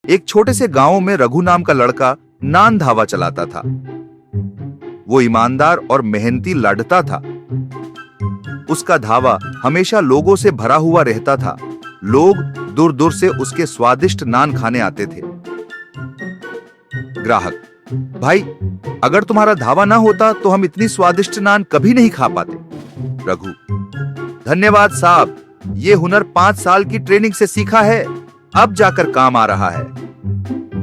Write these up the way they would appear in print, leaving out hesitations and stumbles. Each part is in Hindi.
एक छोटे से गांव में रघु नाम का लड़का नान ढाबा चलाता था। वो ईमानदार और मेहनती लड़ता था। उसका ढाबा हमेशा लोगों से भरा हुआ रहता था। लोग दूर दूर से उसके स्वादिष्ट नान खाने आते थे। ग्राहक, भाई, अगर तुम्हारा ढाबा ना होता तो हम इतनी स्वादिष्ट नान कभी नहीं खा पाते। रघु, धन्यवाद साहब, ये हुनर 5 साल की ट्रेनिंग से सीखा है, अब जाकर काम आ रहा है।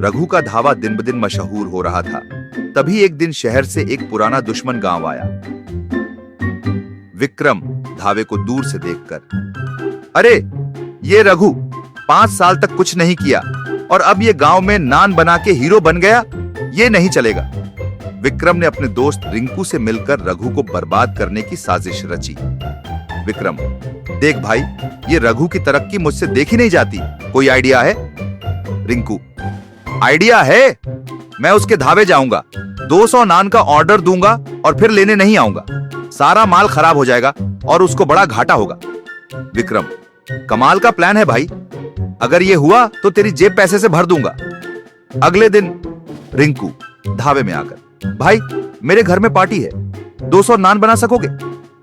रघु का ढाबा दिन ब दिन मशहूर हो रहा था। तभी एक दिन शहर से एक पुराना दुश्मन गांव आया। विक्रम ढाबे को दूर से देखकर, अरे ये रघु 5 साल तक कुछ नहीं किया और अब ये गांव में नान बना के हीरो बन गया, ये नहीं चलेगा। विक्रम ने अपने दोस्त रिंकू से मिलकर रघु को बर्बाद करने की साजिश रची। विक्रम, देख भाई, ये रघु की तरक्की मुझसे देखी नहीं जाती, कोई आइडिया है? रिंकू, आइडिया है, मैं उसके ढाबे जाऊंगा, 200 नान का ऑर्डर दूंगा और फिर लेने नहीं आऊंगा। सारा माल खराब हो जाएगा और उसको बड़ा घाटा होगा। विक्रम, कमाल का प्लान है भाई, अगर ये हुआ तो तेरी जेब पैसे से भर दूंगा। अगले दिन रिंकू ढाबे में आकर, भाई मेरे घर में पार्टी है, 200 नान बना सकोगे?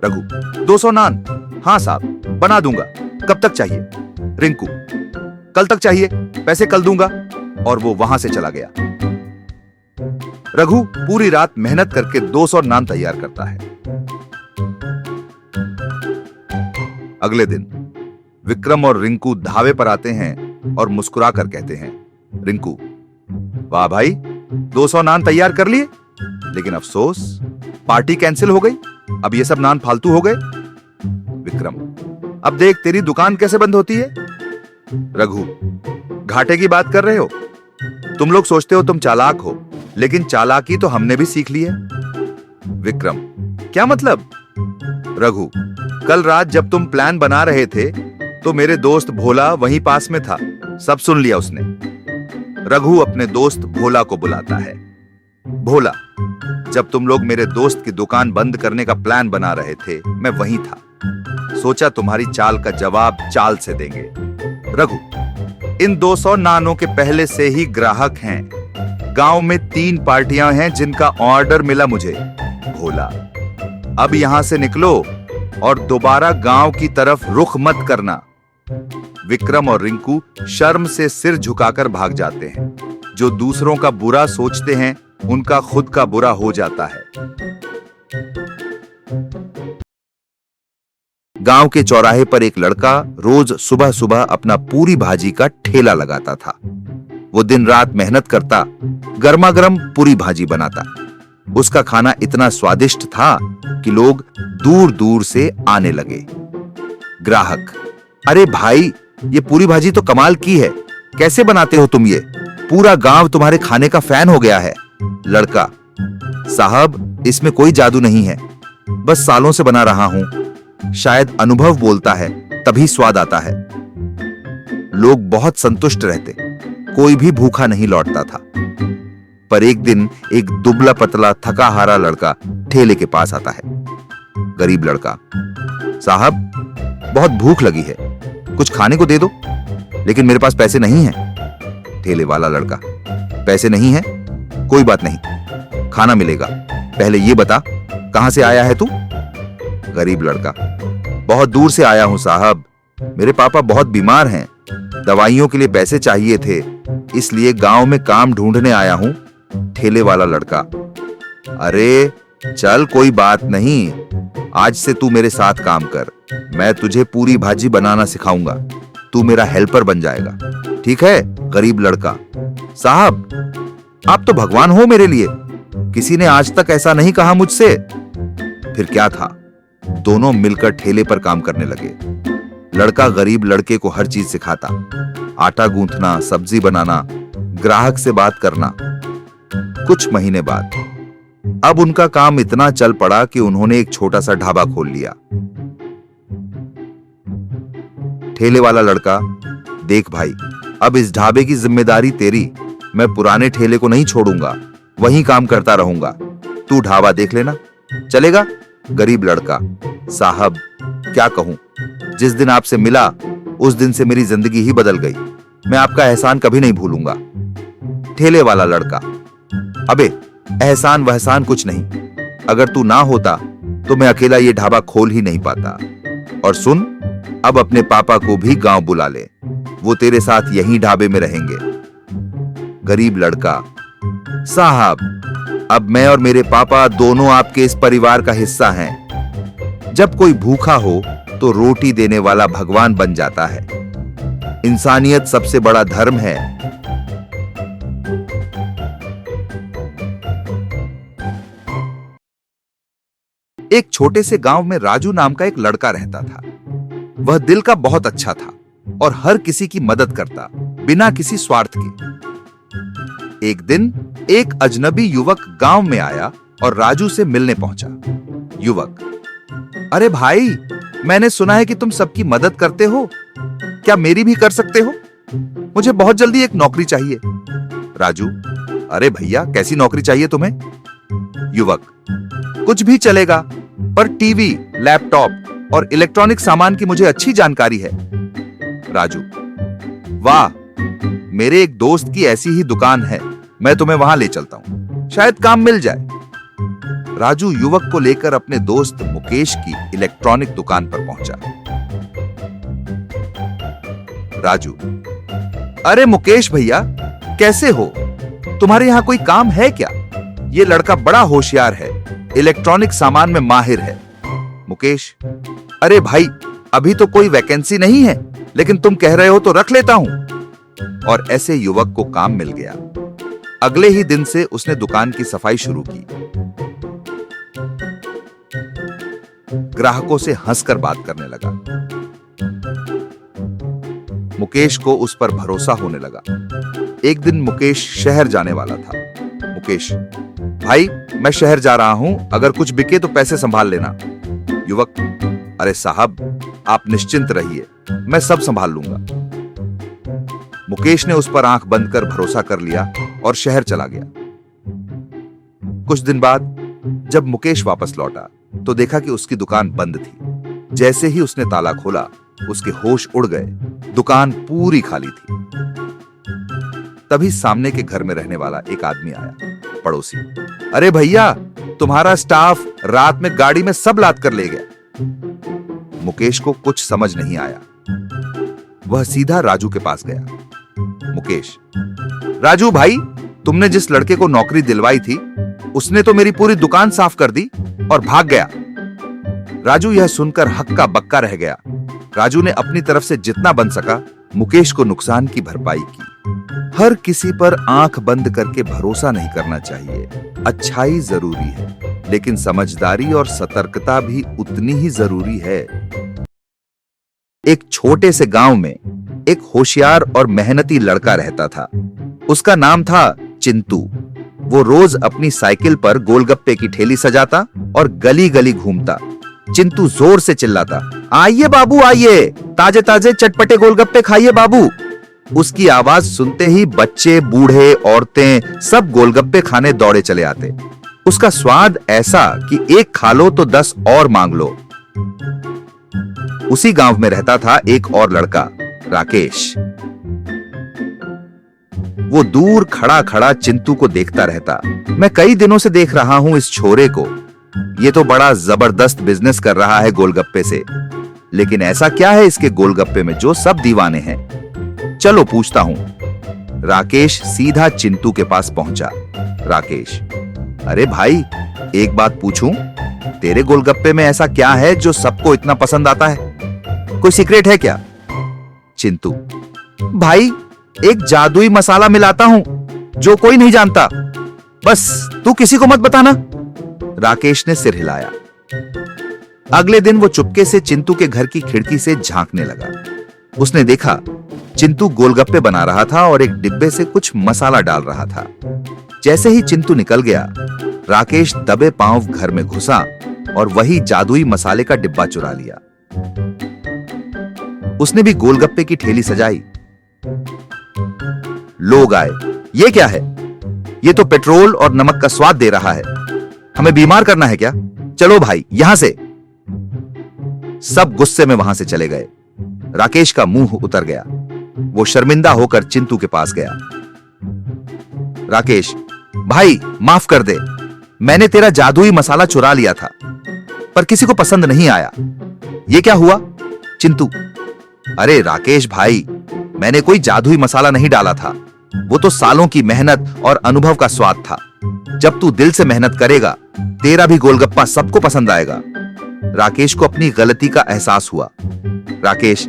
रघु, 200 नान? हाँ साहब, बना दूंगा। कब तक चाहिए? रिंकू, कल तक चाहिए, पैसे कल दूंगा। और वो वहां से चला गया। रघु पूरी रात मेहनत करके 200 नान तैयार करता है। अगले दिन विक्रम और रिंकू ढाबे पर आते हैं और मुस्कुरा कर कहते हैं, रिंकू, वाह भाई, 200 नान तैयार कर लिए, लेकिन अफसोस पार्टी कैंसिल हो गई, अब ये सब नान फालतू हो गए। विक्रम, अब देख तेरी दुकान कैसे बंद होती है। रघु, घाटे की बात कर रहे हो? तुम लोग सोचते हो तुम चालाक हो, लेकिन चालाकी तो हमने भी सीख ली है। विक्रम, क्या मतलब? रघु, कल रात जब तुम प्लान बना रहे थे तो मेरे दोस्त भोला वहीं पास में था, सब सुन लिया उसने। रघु अपने दोस्त भोला को बुलाता है। भोला, जब तुम लोग मेरे दोस्त की दुकान बंद करने का प्लान बना रहे थे, मैं वहीं था, सोचा तुम्हारी चाल का जवाब चाल से देंगे। रघु, इन 200 नानों के पहले से ही ग्राहक हैं। गांव में 3 पार्टियां हैं जिनका ऑर्डर मिला मुझे। भोला, अब यहां से निकलो और दोबारा गांव की तरफ रुख मत करना। विक्रम और रिंकू शर्म से सिर झुकाकर भाग जाते हैं। जो दूसरों का बुरा सोचते हैं, उनका खुद का बुरा हो जाता है। गांव के चौराहे पर एक लड़का रोज सुबह सुबह अपना पूरी भाजी का ठेला लगाता था। वो दिन रात मेहनत करता, गर्मा गर्म पूरी भाजी बनाता। उसका खाना इतना स्वादिष्ट था कि लोग दूर दूर से आने लगे। ग्राहक, अरे भाई, ये पूरी भाजी तो कमाल की है, कैसे बनाते हो तुम ये? पूरा गांव तुम्हारे खाने का फैन हो गया है। लड़का, साहब इसमें कोई जादू नहीं है, बस सालों से बना रहा हूं, शायद अनुभव बोलता है तभी स्वाद आता है। लोग बहुत संतुष्ट रहते, कोई भी भूखा नहीं लौटता था। पर एक दिन एक दुबला पतला थका हारा लड़का ठेले के पास आता है। गरीब लड़का, साहब बहुत भूख लगी है, कुछ खाने को दे दो, लेकिन मेरे पास पैसे नहीं हैं। ठेले वाला लड़का, पैसे नहीं है, कोई बात नहीं, खाना मिलेगा, पहले ये बता कहां से आया है तू? गरीब लड़का, बहुत दूर से आया हूं साहब, मेरे पापा बहुत बीमार हैं, दवाइयों के लिए पैसे चाहिए थे, इसलिए गांव में काम ढूंढने आया हूं। ठेले वाला लड़का, अरे चल कोई बात नहीं, आज से तू मेरे साथ काम कर, मैं तुझे पूरी भाजी बनाना सिखाऊंगा, तू मेरा हेल्पर बन जाएगा, ठीक है? गरीब लड़का, साहब आप तो भगवान हो मेरे लिए, किसी ने आज तक ऐसा नहीं कहा मुझसे। फिर क्या था, दोनों मिलकर ठेले पर काम करने लगे। लड़का गरीब लड़के को हर चीज सिखाता, आटा गूंथना, सब्जी बनाना, ग्राहक से बात करना। कुछ महीने बाद अब उनका काम इतना चल पड़ा कि उन्होंने एक छोटा सा ढाबा खोल लिया। ठेले वाला लड़का, देख भाई, अब इस ढाबे की जिम्मेदारी तेरी, मैं पुराने ठेले को नहीं छोड़ूंगा, वहीं काम करता रहूंगा, तू ढाबा देख लेना, चलेगा? गरीब लड़का, साहब क्या कहूं, जिस दिन आपसे मिला उस दिन से मेरी जिंदगी ही बदल गई, मैं आपका एहसान कभी नहीं भूलूंगा। ठेले वाला लड़का। अबे एहसान वहसान कुछ नहीं, अगर तू ना होता तो मैं अकेला ये ढाबा खोल ही नहीं पाता। और सुन, अब अपने पापा को भी गांव बुला ले, वो तेरे साथ यहीं ढाबे में रहेंगे। गरीब लड़का, साहब अब मैं और मेरे पापा दोनों आपके इस परिवार का हिस्सा हैं। जब कोई भूखा हो तो रोटी देने वाला भगवान बन जाता है। इंसानियत सबसे बड़ा धर्म है। एक छोटे से गांव में राजू नाम का एक लड़का रहता था। वह दिल का बहुत अच्छा था और हर किसी की मदद करता, बिना किसी स्वार्थ के। एक दिन एक अजनबी युवक गांव में आया और राजू से मिलने पहुंचा। युवक, अरे भाई, मैंने सुना है कि तुम सबकी मदद करते हो, क्या मेरी भी कर सकते हो? मुझे बहुत जल्दी एक नौकरी चाहिए। राजू, अरे भैया, कैसी नौकरी चाहिए तुम्हें? युवक, कुछ भी चलेगा, पर टीवी, लैपटॉप और इलेक्ट्रॉनिक सामान की मुझे अच्छी जानकारी है। राजू, वाह, मेरे एक दोस्त की ऐसी ही दुकान है, मैं तुम्हें वहां ले चलता हूं, शायद काम मिल जाए। राजू युवक को लेकर अपने दोस्त मुकेश की इलेक्ट्रॉनिक दुकान पर पहुंचा। राजू, अरे मुकेश भैया, कैसे हो? तुम्हारे यहां कोई काम है क्या? ये लड़का बड़ा होशियार है, इलेक्ट्रॉनिक सामान में माहिर है। मुकेश, अरे भाई, अभी तो कोई वैकेंसी नहीं है, लेकिन तुम कह रहे हो तो रख लेता हूं। और ऐसे युवक को काम मिल गया। अगले ही दिन से उसने दुकान की सफाई शुरू की। ग्राहकों से हंसकर बात करने लगा। मुकेश को उस पर भरोसा होने लगा। एक दिन मुकेश शहर जाने वाला था। मुकेश, भाई, मैं शहर जा रहा हूं, अगर कुछ बिके तो पैसे संभाल लेना। युवक, अरे साहब, आप निश्चिंत रहिए, मैं सब संभाल लूंगा। मुकेश ने उस पर आंख बंद कर भरोसा कर लिया और शहर चला गया। कुछ दिन बाद जब मुकेश वापस लौटा तो देखा कि उसकी दुकान बंद थी। जैसे ही उसने ताला खोला, उसके होश उड़ गए। दुकान पूरी खाली थी। तभी सामने के घर में रहने वाला एक आदमी आया। पड़ोसी, अरे भैया, तुम्हारा स्टाफ रात में गाड़ी में सब लाद कर ले गया। मुकेश को कुछ समझ नहीं आया। वह सीधा राजू के पास गया। मुकेश, राजू भाई, तुमने जिस लड़के को नौकरी दिलवाई थी, उसने तो मेरी पूरी दुकान साफ कर दी और भाग गया। राजू यह सुनकर हक्का बक्का रह गया। राजू ने अपनी तरफ से जितना बन सका मुकेश को नुकसान की भरपाई की। हर किसी पर आंख बंद करके भरोसा नहीं करना चाहिए। अच्छाई जरूरी है, लेकिन समझदारी और सतर्कता भी उतनी ही जरूरी है। एक छोटे से गांव में एक होशियार और मेहनती लड़का रहता था। उसका नाम था चिंटू। वो रोज अपनी साइकिल पर गोलगप्पे की ठेली सजाता और गली गली घूमता। चिंटू जोर से चिल्लाता, आइए बाबू आइए, ताजे ताजे चटपटे गोलगप्पे खाइए बाबू। उसकी आवाज सुनते ही बच्चे, बूढ़े, औरतें सब गोलगप्पे खाने दौड़े चले आते। उसका स्वाद ऐसा कि एक खा लो तो 10 और मांग लो। उसी गांव में रहता था एक और लड़का, राकेश। वो दूर खड़ा खड़ा चिंटू को देखता रहता। मैं कई दिनों से देख रहा हूं इस छोरे को, ये तो बड़ा जबरदस्त बिजनेस कर रहा है गोलगप्पे से। लेकिन ऐसा क्या है इसके गोलगप्पे में जो सब दीवाने हैं? चलो पूछता हूं। राकेश सीधा चिंटू के पास पहुंचा। राकेश, अरे भाई, एक बात पूछूं? तेरे गोलगप्पे में ऐसा क्या है जो सबको इतना पसंद आता है? कोई सीक्रेट है क्या? चिंटू, भाई, एक जादुई मसाला मिलाता हूं जो कोई नहीं जानता, बस तू किसी को मत बताना। राकेश ने सिर हिलाया। अगले दिन वो चुपके से चिंटू के घर की खिड़की से झांकने लगा। उसने देखा चिंटू गोलगप्पे बना रहा था और एक डिब्बे से कुछ मसाला डाल रहा था। जैसे ही चिंटू निकल गया, राकेश दबे पांव घर में घुसा और वही जादुई मसाले का डिब्बा चुरा लिया। उसने भी गोलगप्पे की ठेली सजाई। लोग आए, ये क्या है? ये तो पेट्रोल और नमक का स्वाद दे रहा है, हमें बीमार करना है क्या? चलो भाई, यहां से। सब गुस्से में वहां से चले गए। राकेश का मुंह उतर गया। वो शर्मिंदा होकर चिंटू के पास गया। राकेश, भाई माफ कर दे, मैंने तेरा जादुई मसाला चुरा लिया था, पर किसी को पसंद नहीं आया। ये क्या हुआ? चिंटू, अरे राकेश भाई, मैंने कोई जादुई मसाला नहीं डाला था, वो तो सालों की मेहनत और अनुभव का स्वाद था। जब तू दिल से मेहनत करेगा, तेरा भी गोलगप्पा सबको पसंद आएगा। राकेश को अपनी गलती का एहसास हुआ। राकेश,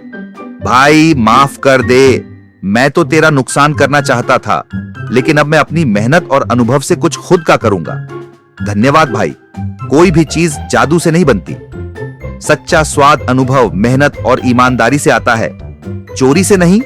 भाई माफ कर दे, मैं तो तेरा नुकसान करना चाहता था, लेकिन अब मैं अपनी मेहनत और अनुभव से कुछ खुद का करूंगा। धन्यवाद भाई। कोई भी चीज जादू से नहीं बनती। सच्चा स्वाद अनुभव, मेहनत और ईमानदारी से आता है, चोरी से नहीं।